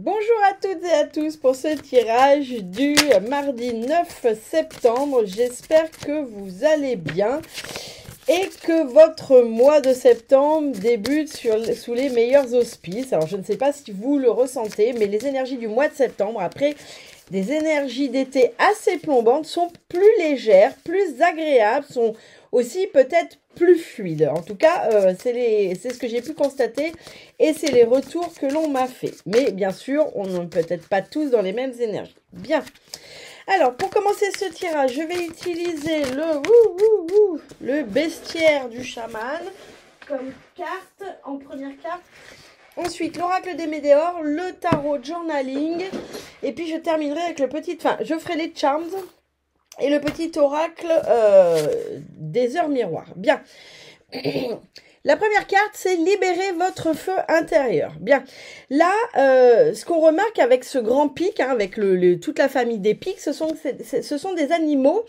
Bonjour à toutes et à tous pour ce tirage du mardi 9 septembre. J'espère que vous allez bien et que votre mois de septembre débute sous les meilleurs auspices. Alors je ne sais pas si vous le ressentez, mais les énergies du mois de septembre, après des énergies d'été assez plombantes, sont plus légères, plus agréables, sont aussi peut-être plus fluide. En tout cas, c'est ce que j'ai pu constater et c'est les retours que l'on m'a fait. Mais bien sûr, on n'est peut-être pas tous dans les mêmes énergies. Bien. Alors, pour commencer ce tirage, je vais utiliser le bestiaire du chaman comme carte, en première carte. Ensuite, l'oracle des Médéors, le tarot journaling. Et puis, je terminerai avec le petit... Enfin, je ferai les charms et le petit oracle des heures miroirs. Bien. La première carte, c'est libérer votre feu intérieur. Bien. Là, ce qu'on remarque avec ce grand pic, hein, avec toute la famille des pics, ce sont des animaux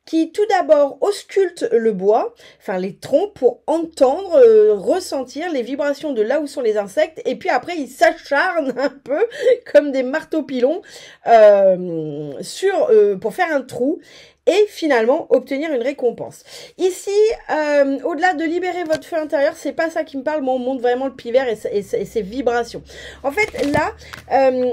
qui tout d'abord auscultent le bois, enfin les troncs, pour entendre, ressentir les vibrations de là où sont les insectes, et puis après ils s'acharnent un peu comme des marteaux-pilons pour faire un trou et finalement obtenir une récompense. Ici, au-delà de libérer votre feu intérieur, c'est pas ça qui me parle. Moi, on montre vraiment le pivert et ses vibrations. En fait, là,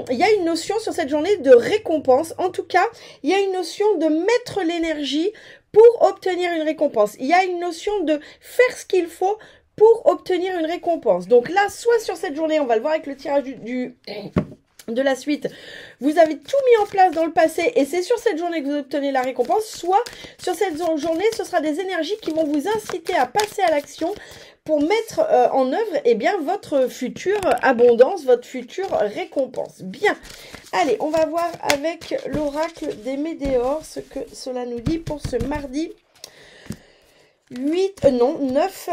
il y a une notion sur cette journée de récompense. En tout cas, il y a une notion de mettre l'énergie pour obtenir une récompense. Il y a une notion de faire ce qu'il faut pour obtenir une récompense. Donc là, soit sur cette journée, on va le voir avec le tirage de la suite, vous avez tout mis en place dans le passé et c'est sur cette journée que vous obtenez la récompense, soit sur cette journée, ce sera des énergies qui vont vous inciter à passer à l'action pour mettre en œuvre bien, votre future abondance, votre future récompense. Bien, allez, on va voir avec l'oracle des Médéors ce que cela nous dit pour ce mardi 9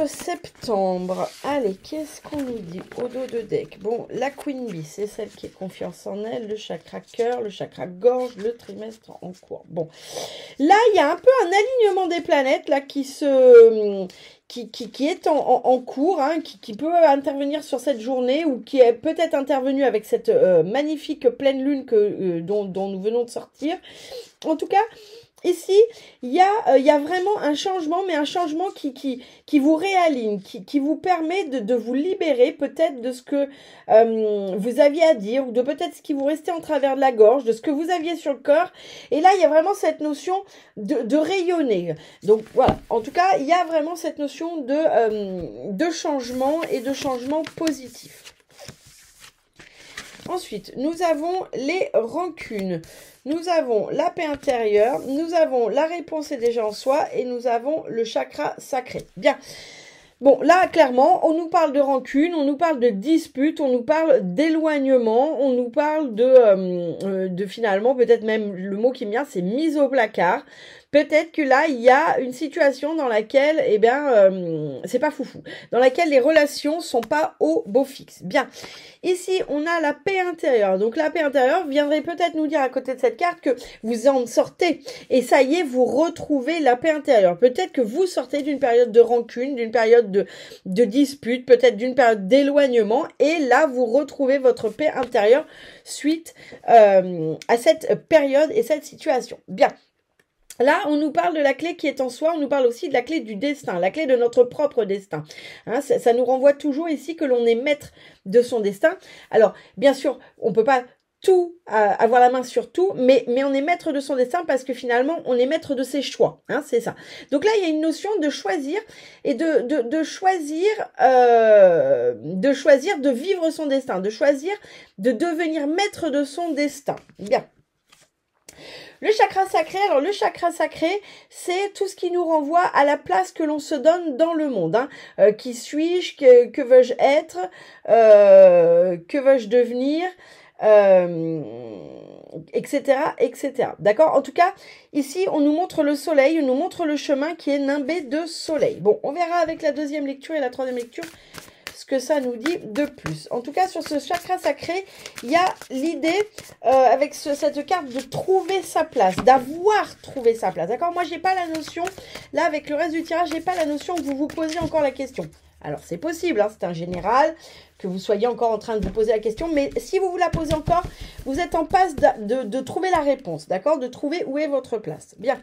septembre. Allez, qu'est-ce qu'on nous dit au dos de deck? Bon, la Queen Bee, c'est celle qui est confiance en elle, le chakra cœur, le chakra gorge, le trimestre en cours. Bon, là, il y a un peu un alignement des planètes, là, qui est en cours, hein, qui peut intervenir sur cette journée ou qui est peut-être intervenu avec cette magnifique pleine lune dont nous venons de sortir. En tout cas, ici, il y a vraiment un changement, mais un changement qui vous réaligne, qui vous permet de vous libérer peut-être de ce que vous aviez à dire, ou de peut-être ce qui vous restait en travers de la gorge, de ce que vous aviez sur le cœur. Et là, il y a vraiment cette notion de rayonner. Donc voilà, en tout cas, il y a vraiment cette notion de changement et de changement positif. Ensuite, nous avons les rancunes. Nous avons la paix intérieure, nous avons la réponse est déjà en soi et nous avons le chakra sacré. Bien. Bon, là, clairement, on nous parle de rancune, on nous parle de dispute, on nous parle d'éloignement, on nous parle de finalement, peut-être même le mot qui me vient, c'est mise au placard. Peut-être que là, il y a une situation dans laquelle, c'est pas foufou, dans laquelle les relations sont pas au beau fixe. Bien. Ici, on a la paix intérieure. Donc, la paix intérieure viendrait peut-être nous dire à côté de cette carte que vous en sortez. Et ça y est, vous retrouvez la paix intérieure. Peut-être que vous sortez d'une période de rancune, d'une période de dispute, peut-être d'une période d'éloignement. Et là, vous retrouvez votre paix intérieure suite à cette période et cette situation. Bien. Là, on nous parle de la clé qui est en soi, on nous parle aussi de la clé du destin, la clé de notre propre destin. Hein, ça nous renvoie toujours ici que l'on est maître de son destin. Alors, bien sûr, on peut pas tout avoir la main sur tout, mais on est maître de son destin parce que finalement, on est maître de ses choix. Hein, c'est ça. Donc là, il y a une notion de choisir et de choisir de vivre son destin, de choisir de devenir maître de son destin. Bien. Le chakra sacré, alors le chakra sacré, c'est tout ce qui nous renvoie à la place que l'on se donne dans le monde. Hein. Qui suis-je, que veux-je être, que veux-je devenir, etc., etc. D'accord? En tout cas, ici, on nous montre le soleil, on nous montre le chemin qui est nimbé de soleil. Bon, on verra avec la deuxième lecture et la troisième lecture ce que ça nous dit de plus. En tout cas, sur ce chakra sacré, il y a l'idée, avec cette carte, de trouver sa place, d'avoir trouvé sa place. D'accord? Moi, j'ai pas la notion, là, avec le reste du tirage, j'ai pas la notion que vous vous posiez encore la question. Alors, c'est possible, hein, c'est un général, que vous soyez encore en train de vous poser la question. Mais si vous vous la posez encore, vous êtes en passe de trouver la réponse, d'accord? De trouver où est votre place. Bien.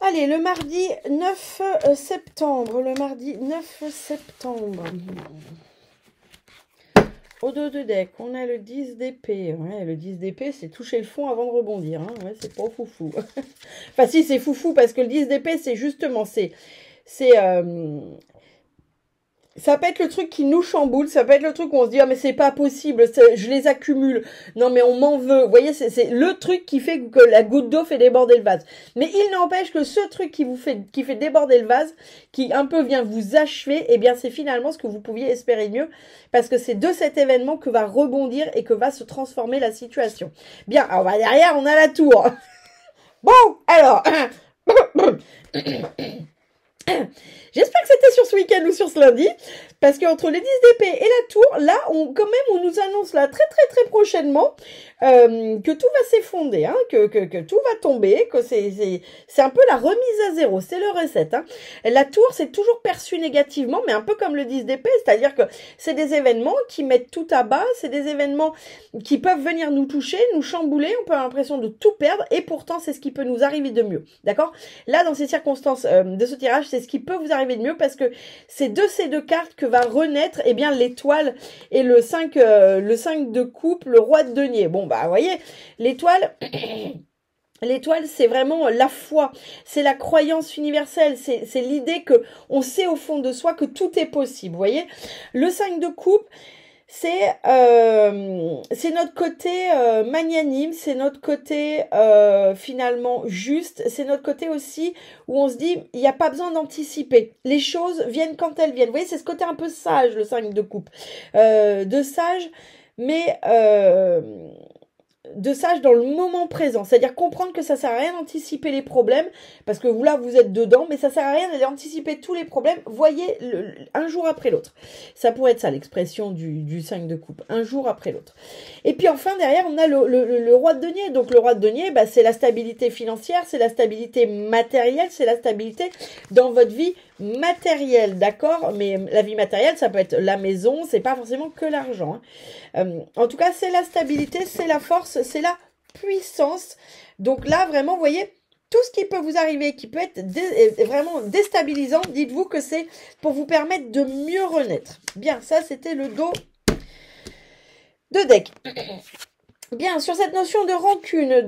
Allez, le mardi 9 septembre. Le mardi 9 septembre. Au dos de deck, on a le 10 d'épée. Ouais, le 10 d'épée, c'est toucher le fond avant de rebondir. Hein. Ouais, c'est pas foufou. Enfin, si, c'est foufou parce que le 10 d'épée, c'est justement... Ça peut être le truc qui nous chamboule, ça peut être le truc où on se dit « Ah, mais c'est pas possible, je les accumule. Non, mais on m'en veut. » Vous voyez, c'est le truc qui fait que la goutte d'eau fait déborder le vase. Mais il n'empêche que ce truc qui fait déborder le vase, qui un peu vient vous achever, eh bien, c'est finalement ce que vous pouviez espérer mieux, parce que c'est de cet événement que va rebondir et que va se transformer la situation. Bien, alors derrière, on a la tour. Bon, alors... J'espère que c'était sur ce week-end ou sur ce lundi, parce qu'entre les 10 d'épée et la tour, là, on nous annonce là très prochainement que tout va s'effondrer, hein, que tout va tomber, que c'est un peu la remise à zéro, c'est le reset. Hein. La tour, c'est toujours perçu négativement, mais un peu comme le 10 d'épée, c'est-à-dire que c'est des événements qui mettent tout à bas, c'est des événements qui peuvent venir nous toucher, nous chambouler, on peut avoir l'impression de tout perdre, et pourtant, c'est ce qui peut nous arriver de mieux, d'accord? Là, dans ces circonstances de ce tirage, c'est ce qui peut vous arriver de mieux, parce que c'est de ces deux cartes que va renaître, eh bien, l'étoile et le 5 de coupe, le roi de denier. Bon, bah, vous voyez, l'étoile... L'étoile, c'est vraiment la foi, c'est la croyance universelle, c'est l'idée que on sait au fond de soi que tout est possible, vous voyez. Le 5 de coupe, c'est notre côté magnanime, c'est notre côté finalement juste, c'est notre côté aussi où on se dit, il n'y a pas besoin d'anticiper, les choses viennent quand elles viennent. Vous voyez, c'est ce côté un peu sage, le 5 de coupe, de sage, mais... de sage dans le moment présent, c'est-à-dire comprendre que ça sert à rien d'anticiper les problèmes, parce que vous là vous êtes dedans, mais ça sert à rien d'anticiper tous les problèmes, voyez un jour après l'autre. Ça pourrait être ça l'expression du 5 de coupe, un jour après l'autre. Et puis enfin derrière on a le roi de denier, donc le roi de denier, bah, c'est la stabilité financière, c'est la stabilité matérielle, c'est la stabilité dans votre vie matérielle, d'accord? Mais la vie matérielle, ça peut être la maison, c'est pas forcément que l'argent. Hein. En tout cas, c'est la stabilité, c'est la force, c'est la puissance. Donc là, vraiment, vous voyez, tout ce qui peut vous arriver, qui peut être vraiment déstabilisant, dites-vous que c'est pour vous permettre de mieux renaître. Bien, ça, c'était le dos de deck. Bien, sur cette notion de rancune,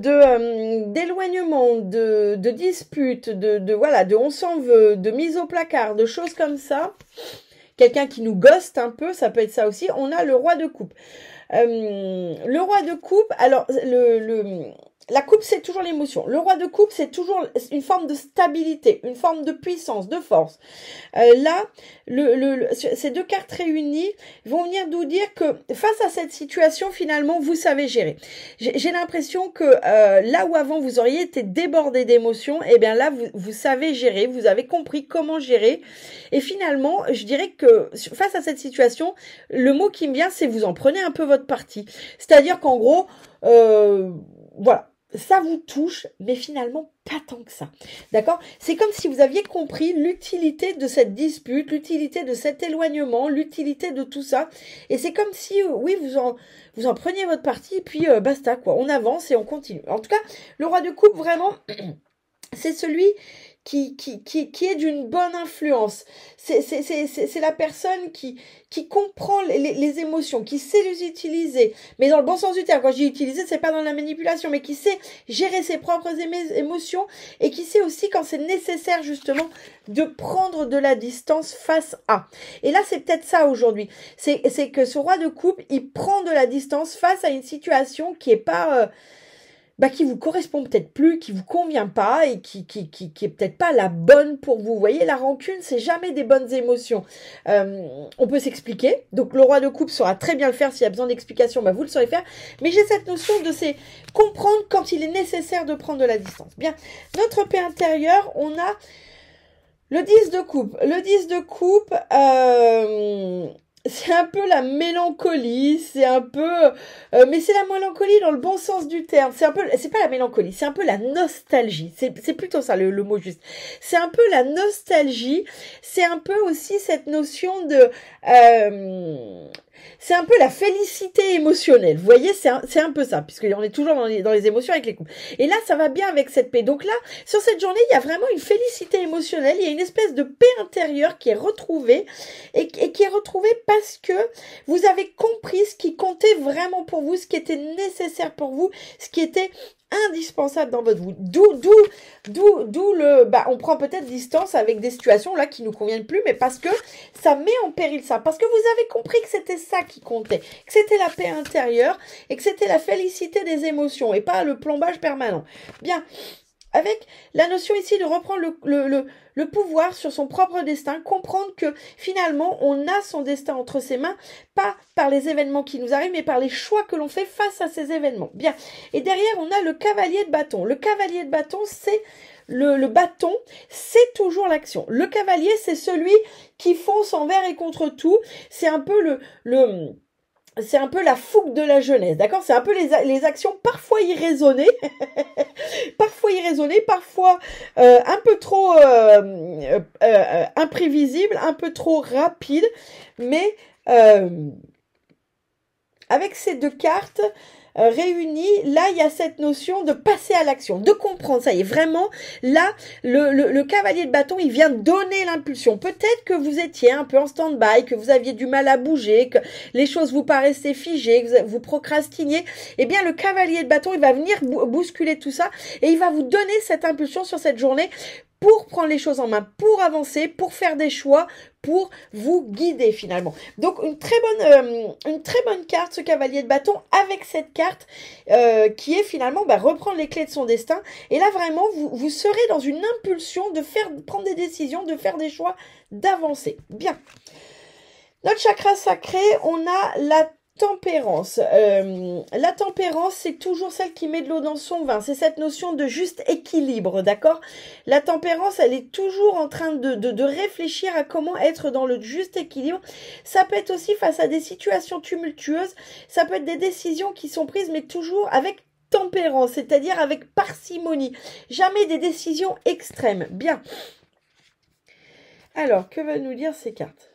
d'éloignement, de dispute, voilà, de on s'en veut, de mise au placard, de choses comme ça, quelqu'un qui nous ghoste un peu, ça peut être ça aussi, on a le roi de coupe. Le roi de coupe, alors, la coupe, c'est toujours l'émotion. Le roi de coupe, c'est toujours une forme de stabilité, une forme de puissance, de force. Là, ces deux cartes réunies vont venir nous dire que face à cette situation, finalement, vous savez gérer. J'ai l'impression que là où avant vous auriez été débordé d'émotions, eh bien là, vous savez gérer, vous avez compris comment gérer. Et finalement, je dirais que face à cette situation, le mot qui me vient, c'est vous en prenez un peu votre parti. C'est-à-dire qu'en gros, voilà. Ça vous touche, mais finalement pas tant que ça. D'accord? C'est comme si vous aviez compris l'utilité de cette dispute, l'utilité de cet éloignement, l'utilité de tout ça. Et c'est comme si, oui, vous en preniez votre parti, et puis basta, quoi. On avance et on continue. En tout cas, le roi de coupe, vraiment, c'est celui qui est d'une bonne influence. C'est la personne qui comprend les émotions, qui sait les utiliser, mais dans le bon sens du terme. Quand je dis utiliser, c'est pas dans la manipulation, mais qui sait gérer ses propres émotions et qui sait aussi quand c'est nécessaire justement de prendre de la distance face à. Et là, c'est peut-être ça aujourd'hui. C'est que ce roi de coupe, il prend de la distance face à une situation qui est pas... qui vous correspond peut-être plus, qui vous convient pas et qui est peut-être pas la bonne pour vous. Vous voyez, la rancune, c'est jamais des bonnes émotions. On peut s'expliquer. Donc, le roi de coupe saura très bien le faire. S'il y a besoin d'explication, vous le saurez faire. Mais j'ai cette notion de comprendre quand il est nécessaire de prendre de la distance. Bien, notre paix intérieure, on a le 10 de coupe. Le 10 de coupe, c'est un peu la mélancolie, c'est un peu, mais c'est la mélancolie dans le bon sens du terme. C'est un peu, c'est pas la mélancolie, c'est un peu la nostalgie. C'est plutôt ça le mot juste. C'est un peu la nostalgie. C'est un peu aussi cette notion de, c'est un peu la félicité émotionnelle. Vous voyez, c'est un peu ça, puisqu'on est toujours dans les émotions avec les couples. Et là, ça va bien avec cette paix. Donc là, sur cette journée, il y a vraiment une félicité émotionnelle. Il y a une espèce de paix intérieure qui est retrouvée et qui est retrouvée parce que vous avez compris ce qui comptait vraiment pour vous, ce qui était nécessaire pour vous, ce qui était indispensable dans votre vie. D'où on prend peut-être distance avec des situations là qui nous conviennent plus, mais parce que ça met en péril ça, parce que vous avez compris que c'était ça qui comptait, que c'était la paix intérieure et que c'était la félicité des émotions et pas le plombage permanent. Bien. Avec la notion ici de reprendre le pouvoir sur son propre destin, comprendre que finalement on a son destin entre ses mains, pas par les événements qui nous arrivent, mais par les choix que l'on fait face à ces événements. Bien. Et derrière on a le cavalier de bâton. Le cavalier de bâton, c'est le bâton, c'est toujours l'action. Le cavalier, c'est celui qui fonce envers et contre tout. C'est un peu c'est un peu la fougue de la jeunesse, d'accord? C'est un peu les actions parfois irraisonnées, parfois un peu trop imprévisibles, un peu trop rapides, mais avec ces deux cartes réunies, là il y a cette notion de passer à l'action, de comprendre, ça y est, vraiment, là, le cavalier de bâton, il vient donner l'impulsion. Peut-être que vous étiez un peu en stand-by, que vous aviez du mal à bouger, que les choses vous paraissaient figées, que vous procrastiniez, eh bien le cavalier de bâton, il va venir bousculer tout ça, et il va vous donner cette impulsion sur cette journée, pour prendre les choses en main, pour avancer, pour faire des choix, pour vous guider finalement. Donc une très bonne carte, ce cavalier de bâton, avec cette carte qui est finalement reprendre les clés de son destin. Et là vraiment, vous serez dans une impulsion de prendre des décisions, de faire des choix, d'avancer. Bien. Notre chakra sacré, on a la tempérance. La tempérance, c'est toujours celle qui met de l'eau dans son vin. C'est cette notion de juste équilibre, d'accord? La tempérance, elle est toujours en train de réfléchir à comment être dans le juste équilibre. Ça peut être aussi face à des situations tumultueuses. Ça peut être des décisions qui sont prises, mais toujours avec tempérance, c'est-à-dire avec parcimonie. Jamais des décisions extrêmes. Bien. Alors, que veulent nous dire ces cartes?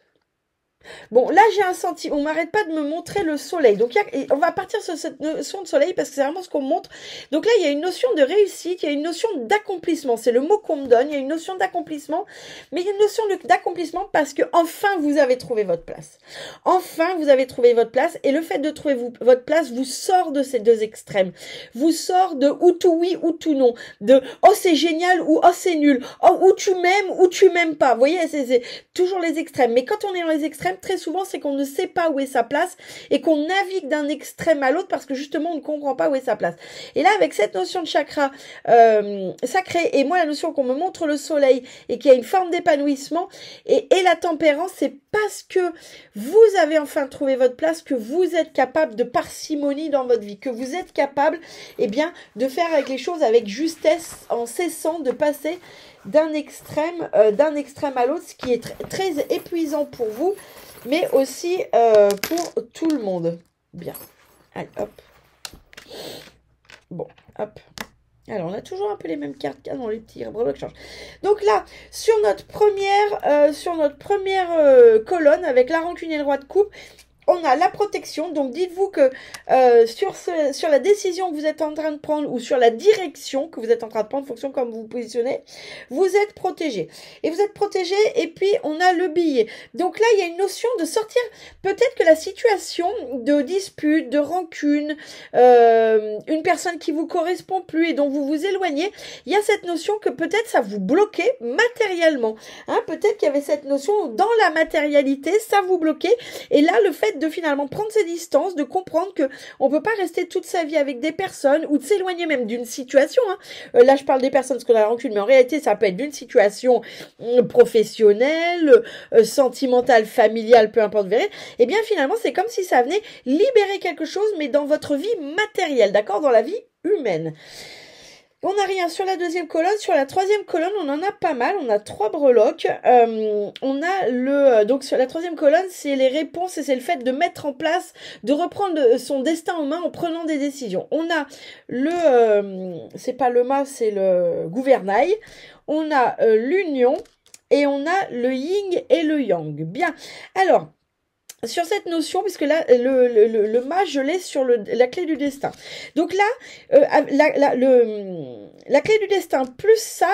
Bon, là, j'ai un sentiment. On m'arrête pas de me montrer le soleil. Donc, on va partir sur cette notion de soleil parce que c'est vraiment ce qu'on montre. Donc là, il y a une notion de réussite, il y a une notion d'accomplissement. C'est le mot qu'on me donne. Il y a une notion d'accomplissement. Mais il y a une notion d'accomplissement parce que enfin, vous avez trouvé votre place. Enfin, vous avez trouvé votre place. Et le fait de trouver votre place vous sort de ces deux extrêmes. Vous sort de ou tout oui ou tout non. De oh, c'est génial ou oh, c'est nul. Oh, ou tu m'aimes pas. Vous voyez, c'est toujours les extrêmes. Mais quand on est dans les extrêmes, très souvent, c'est qu'on ne sait pas où est sa place et qu'on navigue d'un extrême à l'autre parce que justement, on ne comprend pas où est sa place. Et là, avec cette notion de chakra sacré et moi, la notion qu'on me montre le soleil et qu'il y a une forme d'épanouissement et la tempérance, c'est parce que vous avez enfin trouvé votre place, que vous êtes capable de parcimonie dans votre vie, que vous êtes capable, eh bien, de faire avec les choses avec justesse en cessant de passer d'un extrême à l'autre, ce qui est très épuisant pour vous, mais aussi pour tout le monde. Bien. Allez, hop. Bon, hop. Alors, on a toujours un peu les mêmes cartes dans les petits breloques change. Donc là, sur notre première colonne, avec la rancune et le roi de coupe, on a la protection. Donc dites-vous que sur la décision que vous êtes en train de prendre ou sur la direction que vous êtes en train de prendre, en fonction de comment vous vous positionnez, vous êtes protégé. Et vous êtes protégé et puis on a le billet. Donc là, il y a une notion de sortir, peut-être que la situation de dispute, de rancune, une personne qui vous correspond plus et dont vous vous éloignez, il y a cette notion que peut-être ça vous bloquait matériellement. Hein, peut-être qu'il y avait cette notion où dans la matérialité, ça vous bloquait. Et là, le fait de finalement prendre ses distances, de comprendre que on peut pas rester toute sa vie avec des personnes ou de s'éloigner même d'une situation. Hein. Là, je parle des personnes parce qu'on a la rancune, mais en réalité, ça peut être d'une situation professionnelle, sentimentale, familiale, peu importe, verrez. Et bien finalement, c'est comme si ça venait libérer quelque chose, mais dans votre vie matérielle, d'accord, dans la vie humaine. on n'a rien sur la deuxième colonne. Sur la troisième colonne, on en a pas mal. On a 3 breloques. On a donc sur la troisième colonne, c'est les réponses et c'est le fait de mettre en place, de reprendre son destin en main en prenant des décisions. On a c'est pas le mât, c'est le gouvernail. On a l'union et on a le yin et le yang. Bien. Alors, sur cette notion, puisque là, le mât, je l'ai sur la clé du destin. Donc là, la clé du destin plus ça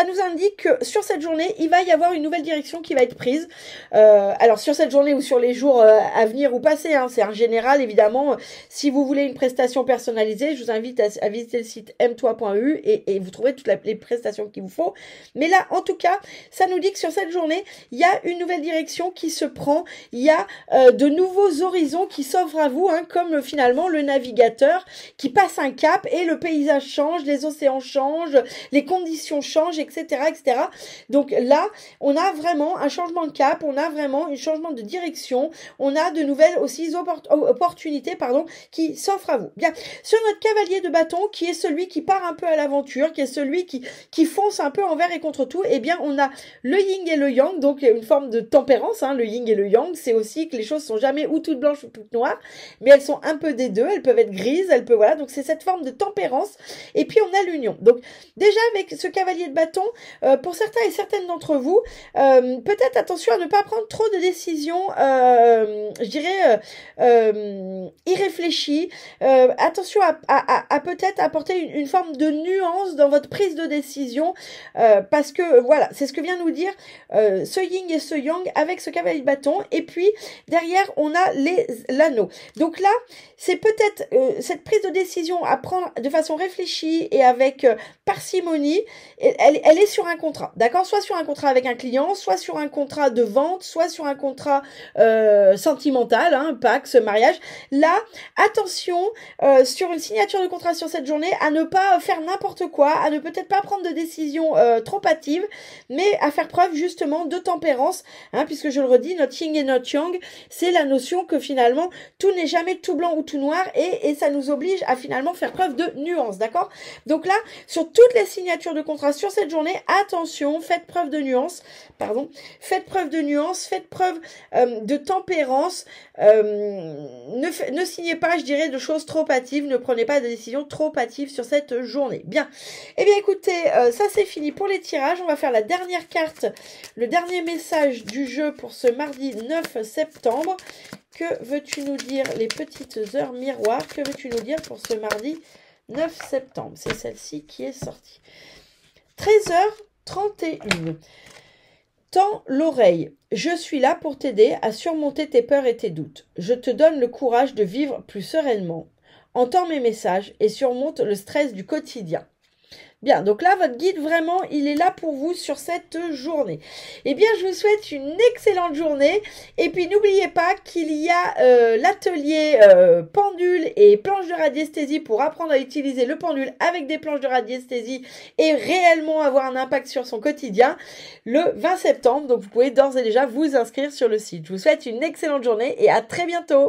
nous indique que sur cette journée, il va y avoir une nouvelle direction qui va être prise. Alors sur cette journée ou sur les jours à venir ou passés, hein, c'est en général, évidemment. Si vous voulez une prestation personnalisée, je vous invite à visiter le site mtoi.eu et vous trouverez toutes les prestations qu'il vous faut. Mais là, en tout cas, ça nous dit que sur cette journée, il y a une nouvelle direction qui se prend. Il y a de nouveaux horizons qui s'offrent à vous, hein, comme finalement le navigateur qui passe un cap et le paysage change, les océans changent, les conditions changent, etc., etc. Donc là, on a vraiment un changement de cap, on a vraiment un changement de direction, on a de nouvelles aussi opportunités, qui s'offrent à vous. Bien, sur notre cavalier de bâton, qui est celui qui part un peu à l'aventure, qui est celui qui fonce un peu envers et contre tout, eh bien, on a le yin et le yang, donc une forme de tempérance, hein, le yin et le yang, c'est aussi que les choses sont jamais ou toutes blanches ou toutes noires, mais elles sont un peu des deux, elles peuvent être grises, voilà, donc c'est cette forme de tempérance, et puis on a l'union. Donc déjà avec ce cavalier de bâton, pour certains et certaines d'entre vous, peut-être attention à ne pas prendre trop de décisions, je dirais, irréfléchies, attention à peut-être apporter une forme de nuance dans votre prise de décision, parce que voilà, c'est ce que vient nous dire ce yin et ce yang avec ce cavalier de bâton, et puis derrière, on a l'anneau. Donc là, c'est peut-être cette prise de décision à prendre de façon réfléchie et avec parcimonie. Elle est sur un contrat, d'accord? Soit sur un contrat avec un client, soit sur un contrat de vente, soit sur un contrat sentimental, hein, Pax, mariage. Là, attention, sur une signature de contrat sur cette journée, à ne pas faire n'importe quoi, à ne peut-être pas prendre de décision trop hâtive, mais à faire preuve justement de tempérance, hein, puisque je le redis, notre yin et notre yang, c'est la notion que finalement tout n'est jamais tout blanc ou tout noir et ça nous oblige à finalement faire preuve de nuance, d'accord? Donc là, sur toutes les signatures de contrat sur cette journée, attention, faites preuve de nuance, faites preuve de nuance, faites preuve de tempérance, ne signez pas, je dirais, de choses trop hâtives, ne prenez pas de décisions trop hâtives sur cette journée. Bien, eh bien écoutez, ça c'est fini pour les tirages, on va faire la dernière carte, le dernier message du jeu pour ce mardi 9 septembre. Que veux-tu nous dire, les petites heures miroirs? Que veux-tu nous dire pour ce mardi 9 septembre? C'est celle-ci qui est sortie. 13h31. Tends l'oreille. Je suis là pour t'aider à surmonter tes peurs et tes doutes. Je te donne le courage de vivre plus sereinement. Entends mes messages et surmonte le stress du quotidien. Bien, donc là, votre guide, vraiment, il est là pour vous sur cette journée. Eh bien, je vous souhaite une excellente journée. Et puis, n'oubliez pas qu'il y a l'atelier pendule et planche de radiesthésie pour apprendre à utiliser le pendule avec des planches de radiesthésie et réellement avoir un impact sur son quotidien le 20 septembre. Donc, vous pouvez d'ores et déjà vous inscrire sur le site. Je vous souhaite une excellente journée et à très bientôt.